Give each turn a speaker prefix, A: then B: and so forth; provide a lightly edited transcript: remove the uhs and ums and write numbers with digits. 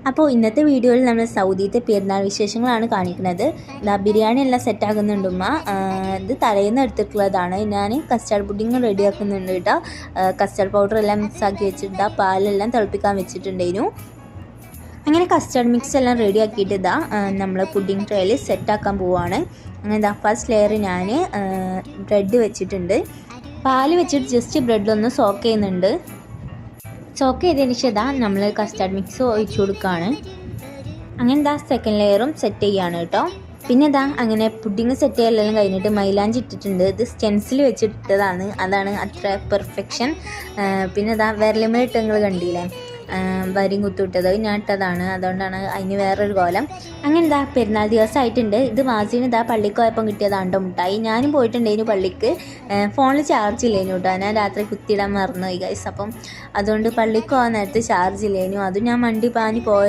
A: അപ്പോൾ ഇന്നത്തെ വീഡിയോയിൽ നമ്മൾ സൗദിയിലത്തെ പെരുന്നാൾ വിശേഷങ്ങളാണ് കാണിക്കുന്നത്. ബിരിയാണി എല്ലാം സെറ്റാക്കുന്നുണ്ട് ഉമ്മ. ഇത് തലേന്ന് എടുത്തിട്ടുള്ളതാണ്. ഞാൻ കസ്റ്റാർഡ് പുഡിങ് റെഡിയാക്കുന്നുണ്ട് കേട്ടോ. കസ്റ്റാർഡ് പൗഡർ എല്ലാം മിക്സാക്കി വെച്ചിട്ട് പാലെല്ലാം തിളപ്പിക്കാൻ വെച്ചിട്ടുണ്ടായിരുന്നു. അങ്ങനെ കസ്റ്റാർഡ് മിക്സ് എല്ലാം റെഡിയാക്കിയിട്ട് നമ്മൾ പുഡിങ് ട്രേയിൽ സെറ്റാക്കാൻ പോവുകയാണ്. അങ്ങനെ ഫസ്റ്റ് ലെയർ ഞാൻ ബ്രെഡ് വെച്ചിട്ടുണ്ട്. പാല് വെച്ചിട്ട് ജസ്റ്റ് ബ്രെഡൊന്ന് സോക്ക് ചെയ്യുന്നുണ്ട്. സോക്ക് ചെയ്തതിന് ശേഷം നമ്മൾ കസ്റ്റാർഡ് മിക്സ് ഒഴിച്ചു കൊടുക്കുകയാണ്. അങ്ങനെ സെക്കൻഡ് ലെയറും സെറ്റ് ചെയ്യുകയാണ് കേട്ടോ. പിന്നെ അങ്ങനെ പുഡിങ് സെറ്റ് ചെയ്യലെല്ലാം കഴിഞ്ഞിട്ട് മൈലാഞ്ചി ഇട്ടിട്ടുണ്ട്. ഇത് സ്റ്റെൻസിൽ വെച്ചിട്ടതാണ്, അതാണ് അത്ര പെർഫെക്ഷൻ. പിന്നെ വിരലിമേലിട്ട് നിങ്ങൾ കണ്ടില്ലേ, വരിയും കുത്തിട്ടത് ഞാൻ ഇട്ടതാണ്, അതുകൊണ്ടാണ് അതിന് വേറൊരു കോലം. അങ്ങനെ പെരുന്നാൾ ദിവസമായിട്ടുണ്ട്. ഇത് വാസിന് പള്ളിക്ക് പോയപ്പം കിട്ടിയതാണ് കേട്ടോ മുട്ടായി. ഞാനും പോയിട്ടുണ്ടായിരുന്നു പള്ളിക്ക്. ഫോണിൽ ചാർജ് ഇല്ലേനു കേട്ടോ, ഞാൻ രാത്രി കുത്തിയിടാൻ മറന്നുപോയി ഗൈസ്. അപ്പം അതുകൊണ്ട് പള്ളിക്ക് പോകാൻ നേരത്ത് ചാർജ് ഇല്ലേനു. അത് ഞാൻ മണ്ടി പാഞ്ഞ് പോയ